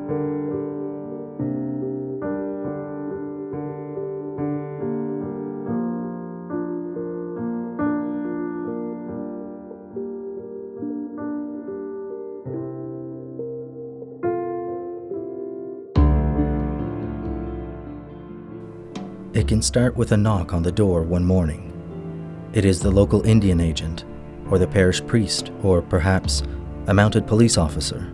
It can start with a knock on the door one morning. It is the local Indian agent, or the parish priest, or perhaps a mounted police officer.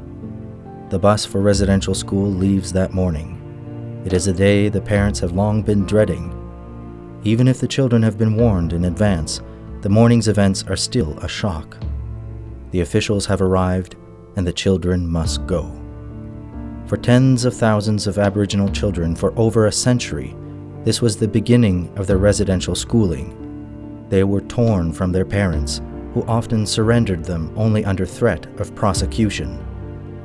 The bus for residential school leaves that morning. It is a day the parents have long been dreading. Even if the children have been warned in advance, the morning's events are still a shock. The officials have arrived, and the children must go. For tens of thousands of Aboriginal children for over a century, this was the beginning of their residential schooling. They were torn from their parents, who often surrendered them only under threat of prosecution.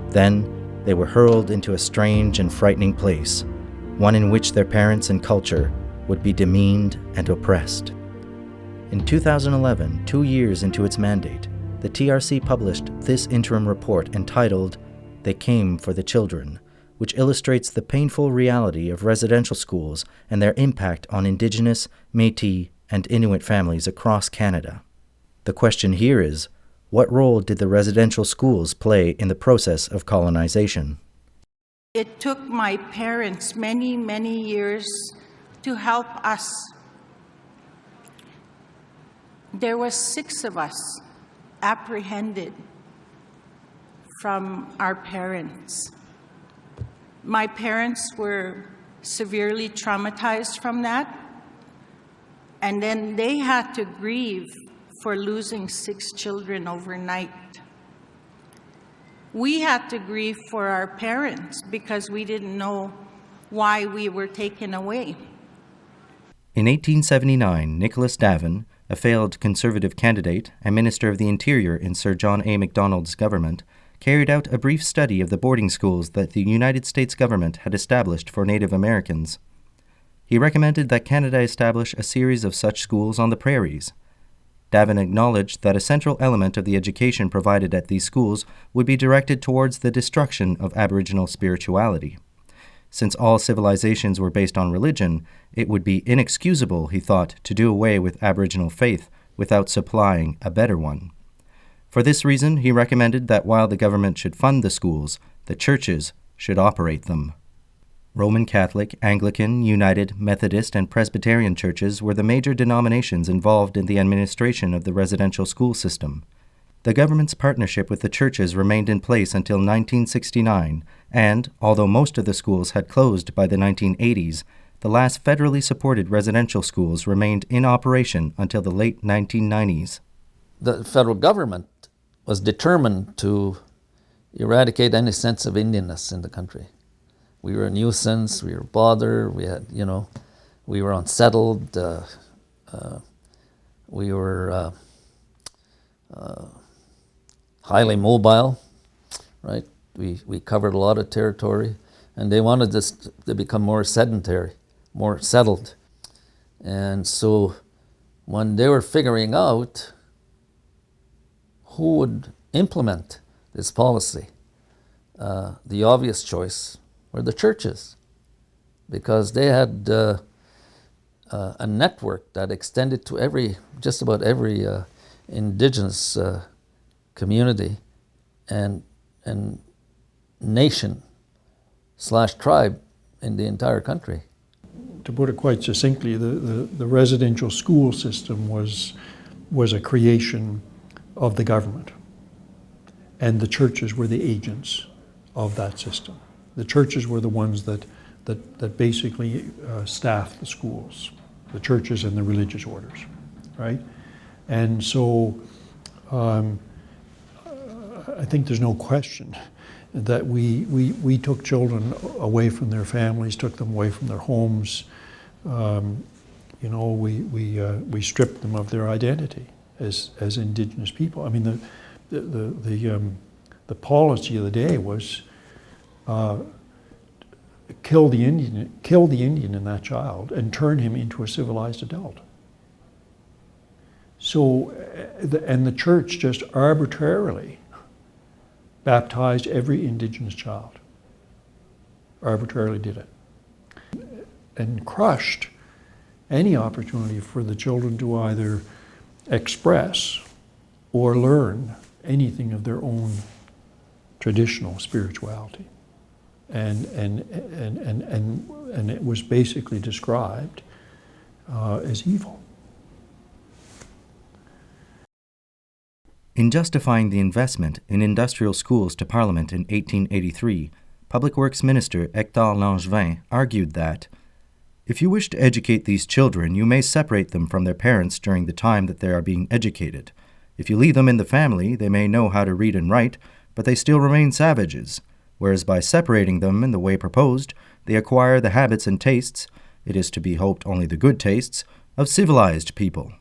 Then, they were hurled into a strange and frightening place, one in which their parents and culture would be demeaned and oppressed. In 2011, 2 years into its mandate, the TRC published this interim report entitled, "They Came for the Children," which illustrates the painful reality of residential schools and their impact on Indigenous, Métis, and Inuit families across Canada. The question here is, what role did the residential schools play in the process of colonization? It took my parents many, many years to help us. There were 6 of us apprehended from our parents. My parents were severely traumatized from that, and then they had to grieve for losing 6 children overnight. We had to grieve for our parents because we didn't know why we were taken away. In 1879, Nicholas Davin, a failed Conservative candidate and Minister of the Interior in Sir John A. Macdonald's government, carried out a brief study of the boarding schools that the United States government had established for Native Americans. He recommended that Canada establish a series of such schools on the prairies. Davin acknowledged that a central element of the education provided at these schools would be directed towards the destruction of Aboriginal spirituality. Since all civilizations were based on religion, it would be inexcusable, he thought, to do away with Aboriginal faith without supplying a better one. For this reason, he recommended that while the government should fund the schools, the churches should operate them. Roman Catholic, Anglican, United, Methodist, and Presbyterian churches were the major denominations involved in the administration of the residential school system. The government's partnership with the churches remained in place until 1969, and, although most of the schools had closed by the 1980s, the last federally supported residential schools remained in operation until the late 1990s. The federal government was determined to eradicate any sense of Indianness in the country. We were a nuisance, we were a bother, we were unsettled, we were highly mobile, right? We covered a lot of territory, and they wanted this to become more sedentary, more settled. And so when they were figuring out who would implement this policy, the obvious choice were the churches, because they had a network that extended to just about every Indigenous community and nation/tribe in the entire country. To put it quite succinctly, the residential school system was a creation of the government, and the churches were the agents of that system. The churches were the ones that basically staffed the schools, the churches and the religious orders, right? And so I think there's no question that we took children away from their families, took them away from their homes. We stripped them of their identity as Indigenous people. I mean, the policy of the day was kill the Indian in that child and turn him into a civilized adult. So, and the church just arbitrarily baptized every Indigenous child. arbitrarily did it, and crushed any opportunity for the children to either express or learn anything of their own traditional spirituality. And it was basically described as evil. In justifying the investment in industrial schools to Parliament in 1883, Public Works Minister Hector Langevin argued that, "If you wish to educate these children, you may separate them from their parents during the time that they are being educated. If you leave them in the family, they may know how to read and write, but they still remain savages, whereas by separating them in the way proposed, they acquire the habits and tastes, it is to be hoped only the good tastes, of civilized people."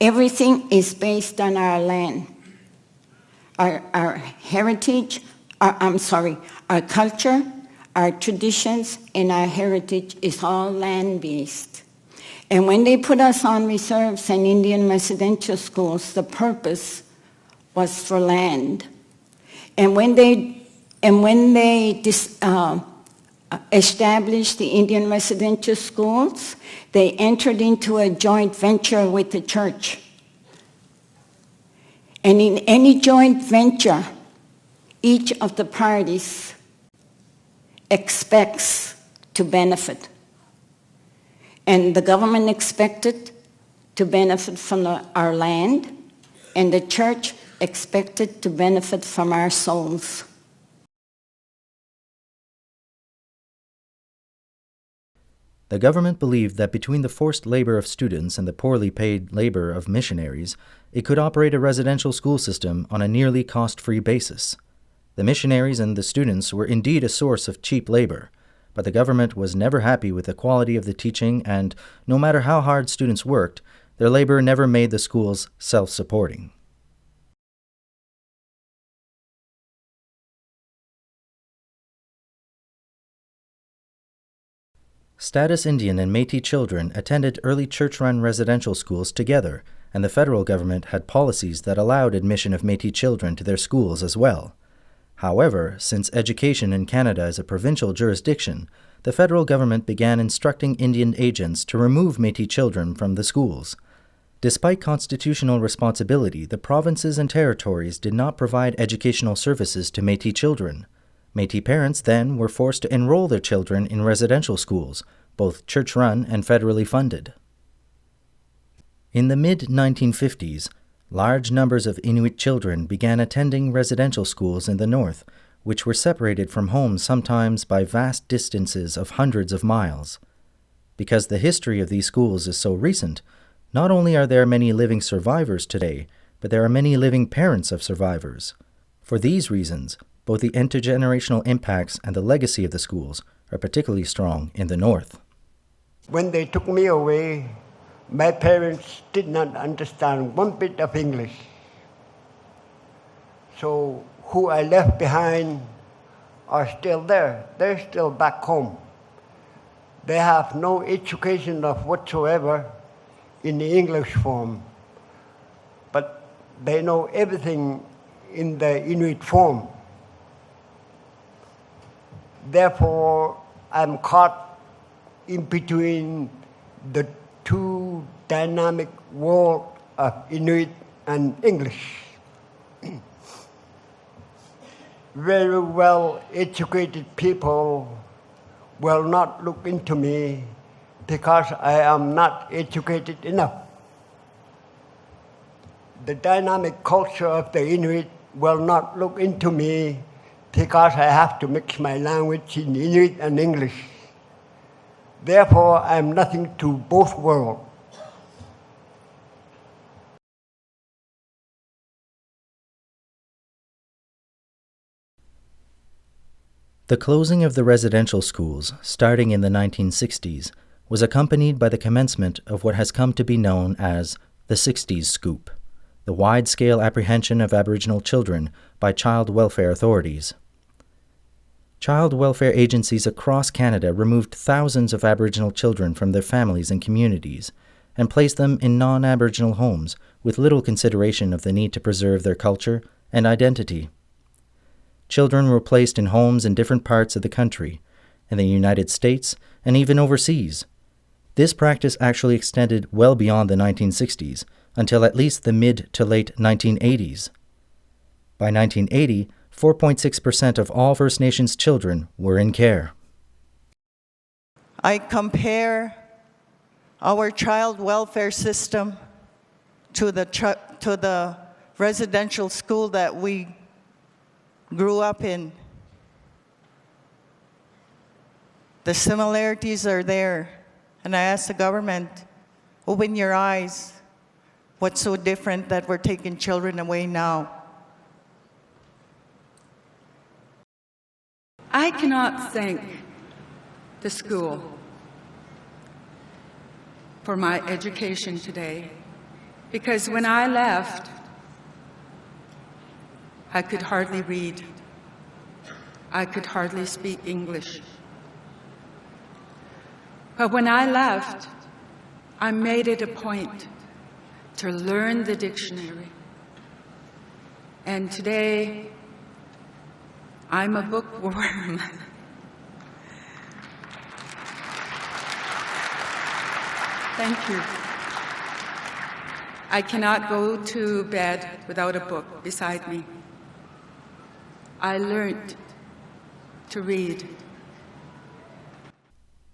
Everything is based on our land, our heritage, our culture, our traditions, and our heritage is all land-based. And when they put us on reserves and Indian residential schools, the purpose was for land. And when they established the Indian residential schools, they entered into a joint venture with the church. And in any joint venture, each of the parties expects to benefit. And the government expected to benefit from our land, and the church expected to benefit from our souls. The government believed that between the forced labor of students and the poorly paid labor of missionaries, it could operate a residential school system on a nearly cost-free basis. The missionaries and the students were indeed a source of cheap labor, but the government was never happy with the quality of the teaching, and no matter how hard students worked, their labor never made the schools self-supporting. Status Indian and Métis children attended early church-run residential schools together, and the federal government had policies that allowed admission of Métis children to their schools as well. However, since education in Canada is a provincial jurisdiction, the federal government began instructing Indian agents to remove Métis children from the schools. Despite constitutional responsibility, the provinces and territories did not provide educational services to Métis children. Métis parents then were forced to enroll their children in residential schools, both church-run and federally funded. In the mid-1950s, large numbers of Inuit children began attending residential schools in the north, which were separated from home sometimes by vast distances of hundreds of miles. Because the history of these schools is so recent, not only are there many living survivors today, but there are many living parents of survivors. For these reasons, both the intergenerational impacts and the legacy of the schools are particularly strong in the north. When they took me away, my parents did not understand one bit of English. So who I left behind are still there. They're still back home. They have no education of whatsoever in the English form, but they know everything in the Inuit form. Therefore, I'm caught in between the two dynamic worlds of Inuit and English. Very well-educated people will not look into me because I am not educated enough. The dynamic culture of the Inuit will not look into me because I have to mix my language in Inuit and English. Therefore, I am nothing to both worlds. The closing of the residential schools, starting in the 1960s, was accompanied by the commencement of what has come to be known as the 60s Scoop, the wide-scale apprehension of Aboriginal children by child welfare authorities. Child welfare agencies across Canada removed thousands of Aboriginal children from their families and communities and placed them in non-Aboriginal homes with little consideration of the need to preserve their culture and identity. children were placed in homes in different parts of the country, in the United States, and even overseas. This practice actually extended well beyond the 1960s, until at least the mid to late 1980s. By 1980, 4.6% of all First Nations children were in care. I compare our child welfare system to the residential school that we grew up in. The similarities are there, and I ask the government, open your eyes. What's so different that we're taking children away now? I cannot thank the school for my education today, because when I left, I could hardly read. I could hardly speak English. But when I left, I made it a point to learn the dictionary. And today, I'm a bookworm. Thank you. I cannot go to bed without a book beside me. I learned to read.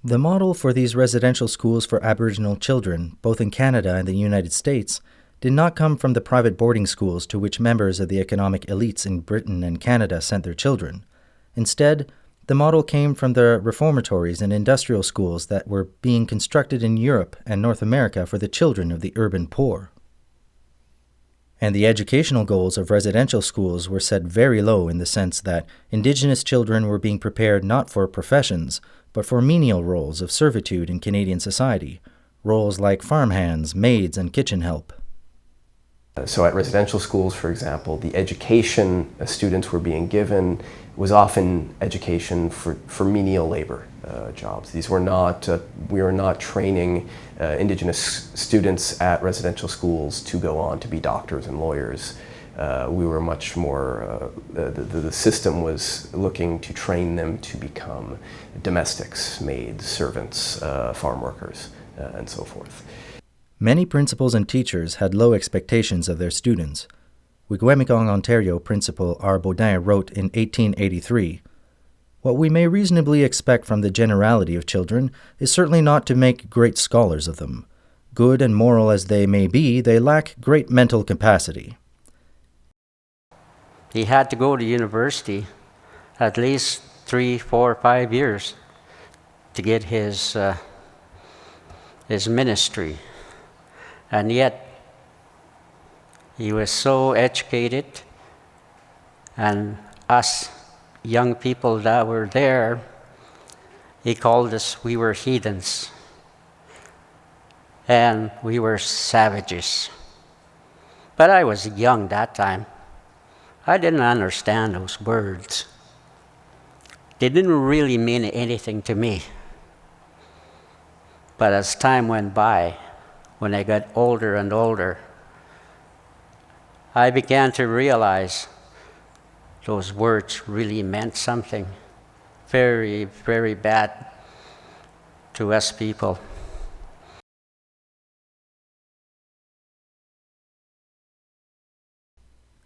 The model for these residential schools for Aboriginal children, both in Canada and the United States, did not come from the private boarding schools to which members of the economic elites in Britain and Canada sent their children. Instead, the model came from the reformatories and industrial schools that were being constructed in Europe and North America for the children of the urban poor. And the educational goals of residential schools were set very low in the sense that Indigenous children were being prepared not for professions, but for menial roles of servitude in Canadian society, roles like farmhands, maids, and kitchen help. So at residential schools, for example, the education students were being given was often education for menial labor jobs. These were not, we were not training Indigenous students at residential schools to go on to be doctors and lawyers. We were much more, the system was looking to train them to become domestics, maids, servants, farm workers, and so forth. Many principals and teachers had low expectations of their students. Wigwemikong, Ontario Principal R. Baudin wrote in 1883, "What we may reasonably expect from the generality of children is certainly not to make great scholars of them. Good and moral as they may be, they lack great mental capacity." He had to go to university at least 3, 4, 5 years to get his ministry. And yet, he was so educated, and us young people that were there, he called us, we were heathens, and we were savages. But I was young that time. I didn't understand those words. They didn't really mean anything to me. But as time went by, when I got older and older, I began to realize those words really meant something very, very bad to us people.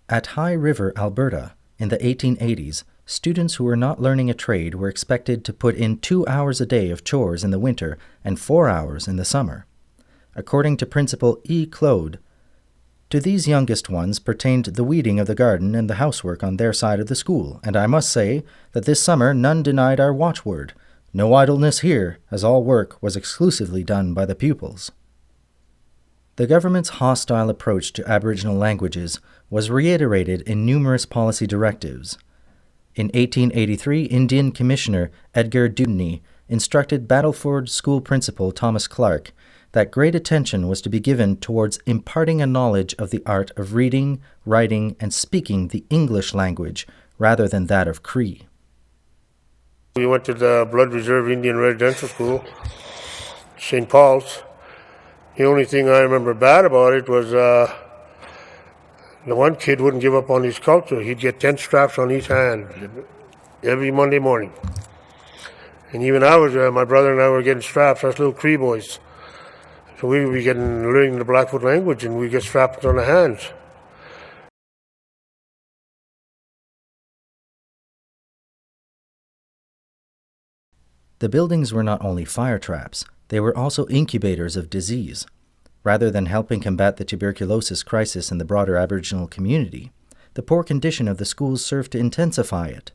At High River, Alberta, in the 1880s, students who were not learning a trade were expected to put in 2 hours a day of chores in the winter and 4 hours in the summer. According to Principal E. Claude, to these youngest ones pertained the weeding of the garden and the housework on their side of the school, and I must say that this summer none denied our watchword, "No idleness here," as all work was exclusively done by the pupils. The government's hostile approach to Aboriginal languages was reiterated in numerous policy directives. In 1883, Indian Commissioner Edgar Dewdney instructed Battleford School Principal Thomas Clark that great attention was to be given towards imparting a knowledge of the art of reading, writing, and speaking the English language rather than that of Cree. We went to the Blood Reserve Indian Residential School, St. Paul's. The only thing I remember bad about it was The one kid wouldn't give up on his culture. He'd get 10 straps on each hand every Monday morning. And even my brother and I were getting straps, us little Cree boys. So we would be learning the Blackfoot language, and we'd get straps on the hands. The buildings were not only fire traps, they were also incubators of disease. Rather than helping combat the tuberculosis crisis in the broader Aboriginal community, the poor condition of the schools served to intensify it.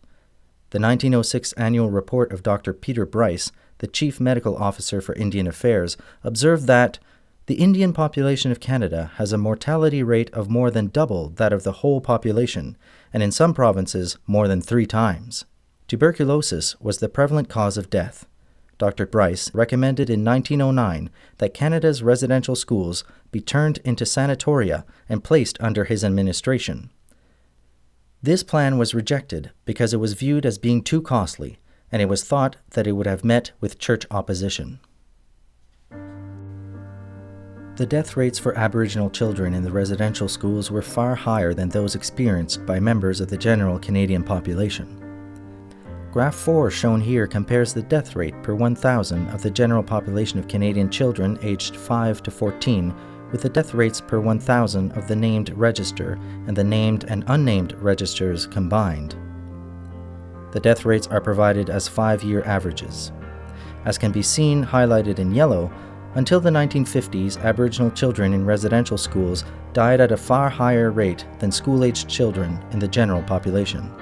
The 1906 annual report of Dr. Peter Bryce, the Chief Medical Officer for Indian Affairs, observed that the Indian population of Canada has a mortality rate of more than double that of the whole population, and in some provinces more than 3 times. Tuberculosis was the prevalent cause of death. Dr. Bryce recommended in 1909 that Canada's residential schools be turned into sanatoria and placed under his administration. This plan was rejected because it was viewed as being too costly, and it was thought that it would have met with church opposition. The death rates for Aboriginal children in the residential schools were far higher than those experienced by members of the general Canadian population. Graph 4 shown here compares the death rate per 1,000 of the general population of Canadian children aged 5 to 14 with the death rates per 1,000 of the named register and the named and unnamed registers combined. The death rates are provided as 5-year averages. As can be seen highlighted in yellow, until the 1950s, Aboriginal children in residential schools died at a far higher rate than school-aged children in the general population.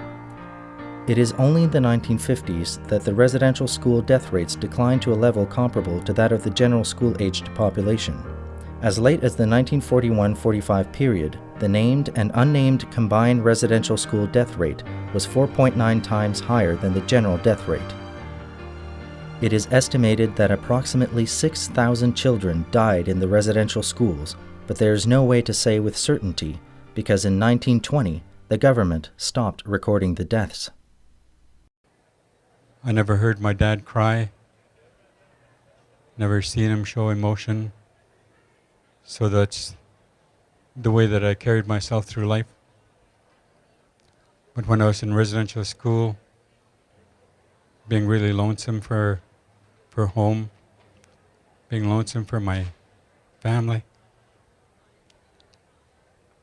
It is only in the 1950s that the residential school death rates declined to a level comparable to that of the general school-aged population. As late as the 1941-45 period, the named and unnamed combined residential school death rate was 4.9 times higher than the general death rate. It is estimated that approximately 6,000 children died in the residential schools, but there is no way to say with certainty because in 1920, the government stopped recording the deaths. I never heard my dad cry, never seen him show emotion, so that's the way that I carried myself through life. But when I was in residential school, being really lonesome for home, being lonesome for my family,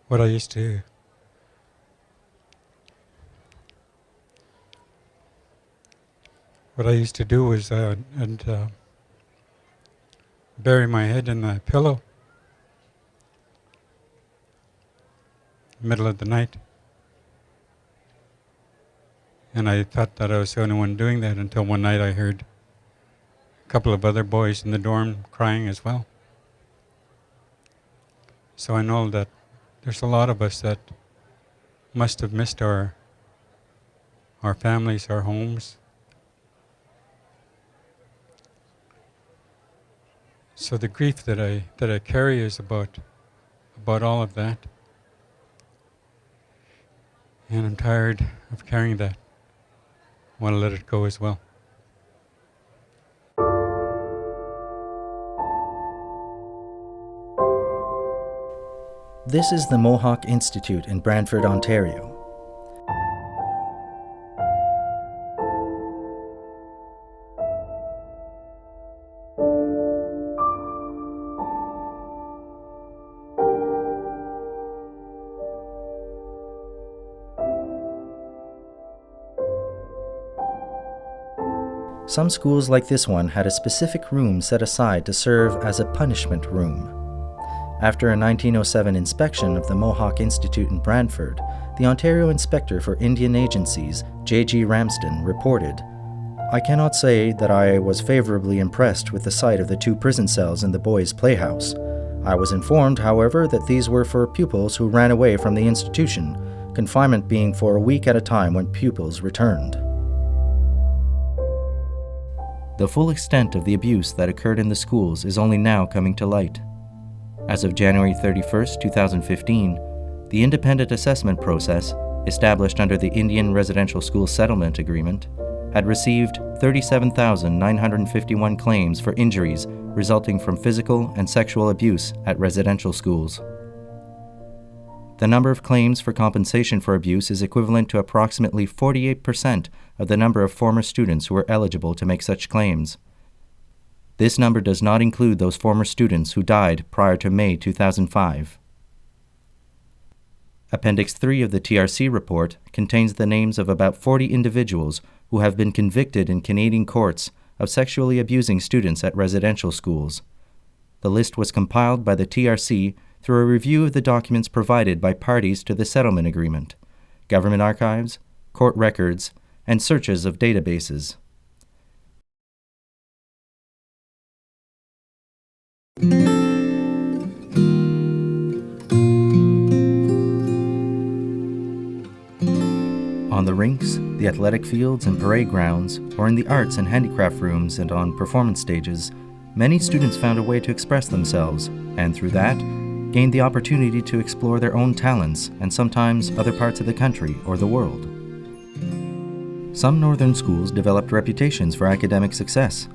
what I used to do was bury my head in the pillow middle of the night. And I thought that I was the only one doing that until one night I heard a couple of other boys in the dorm crying as well. So I know that there's a lot of us that must have missed our families, our homes. So the grief that I carry is about all of that. And I'm tired of carrying that. I want to let it go as well. This is the Mohawk Institute in Brantford, Ontario. Some schools like this one had a specific room set aside to serve as a punishment room. After a 1907 inspection of the Mohawk Institute in Brantford, the Ontario Inspector for Indian Agencies, J.G. Ramsden, reported, "I cannot say that I was favorably impressed with the sight of the 2 prison cells in the boys' playhouse. I was informed, however, that these were for pupils who ran away from the institution, confinement being for a week at a time when pupils returned." The full extent of the abuse that occurred in the schools is only now coming to light. As of January 31, 2015, the independent assessment process, established under the Indian Residential School Settlement Agreement, had received 37,951 claims for injuries resulting from physical and sexual abuse at residential schools. The number of claims for compensation for abuse is equivalent to approximately 48% of the number of former students who were eligible to make such claims. This number does not include those former students who died prior to May 2005. Appendix 3 of the TRC report contains the names of about 40 individuals who have been convicted in Canadian courts of sexually abusing students at residential schools. The list was compiled by the TRC through a review of the documents provided by parties to the settlement agreement, government archives, court records, and searches of databases. On the rinks, the athletic fields and parade grounds, or in the arts and handicraft rooms and on performance stages, many students found a way to express themselves, and through that, gained the opportunity to explore their own talents and sometimes other parts of the country or the world. Some northern schools developed reputations for academic success.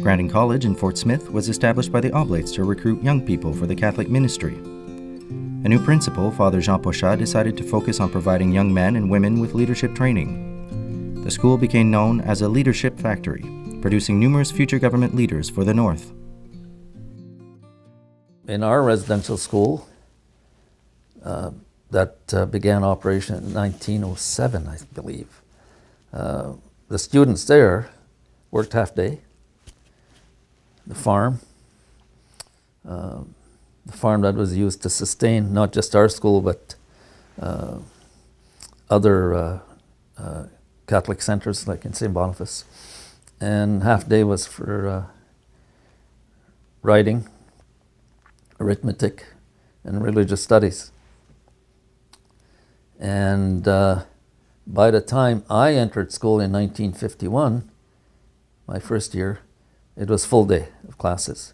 Grandin College in Fort Smith was established by the Oblates to recruit young people for the Catholic ministry. A new principal, Father Jean Pochat, decided to focus on providing young men and women with leadership training. The school became known as a leadership factory, producing numerous future government leaders for the North. In our residential school, that began operation in 1907, I believe, the students there worked half day. The farm that was used to sustain not just our school, but other Catholic centers like in St. Boniface. And half day was for writing, arithmetic, and religious studies. And by the time I entered school in 1951, my first year, it was full day of classes.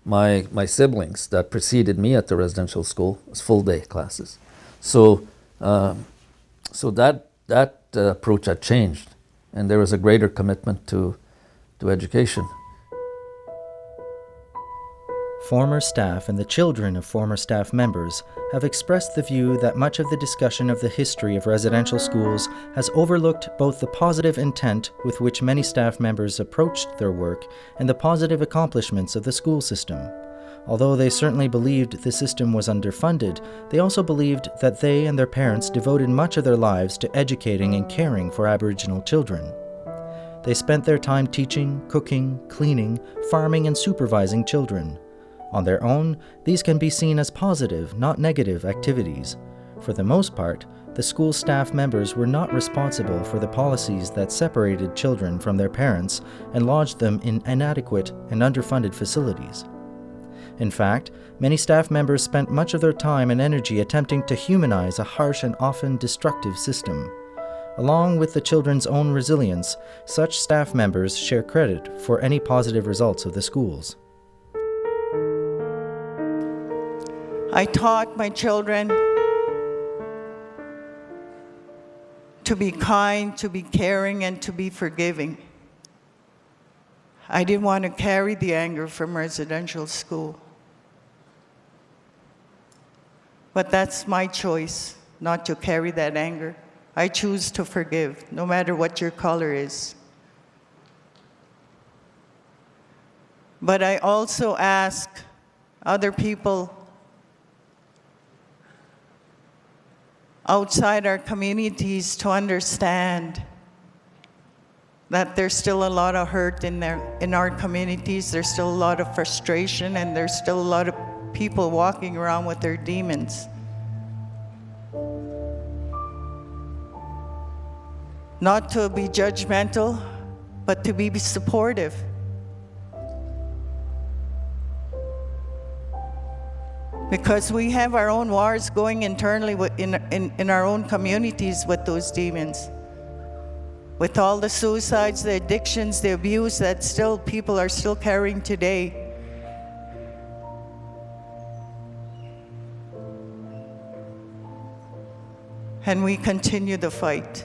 My siblings that preceded me at the residential school was full day classes. So that approach had changed, and there was a greater commitment to education. Former staff and the children of former staff members have expressed the view that much of the discussion of the history of residential schools has overlooked both the positive intent with which many staff members approached their work and the positive accomplishments of the school system. Although they certainly believed the system was underfunded, they also believed that they and their parents devoted much of their lives to educating and caring for Aboriginal children. They spent their time teaching, cooking, cleaning, farming, and supervising children. On their own, these can be seen as positive, not negative activities. For the most part, the school staff members were not responsible for the policies that separated children from their parents and lodged them in inadequate and underfunded facilities. In fact, many staff members spent much of their time and energy attempting to humanize a harsh and often destructive system. Along with the children's own resilience, such staff members share credit for any positive results of the schools. I taught my children to be kind, to be caring, and to be forgiving. I didn't want to carry the anger from residential school. But that's my choice, not to carry that anger. I choose to forgive, no matter what your color is. But I also ask other people outside our communities to understand that there's still a lot of hurt in our communities, there's still a lot of frustration, and there's still a lot of people walking around with their demons. Not to be judgmental, but to be supportive. Because we have our own wars going internally in our own communities with those demons. With all the suicides, the addictions, the abuse that still people are still carrying today. And we continue the fight.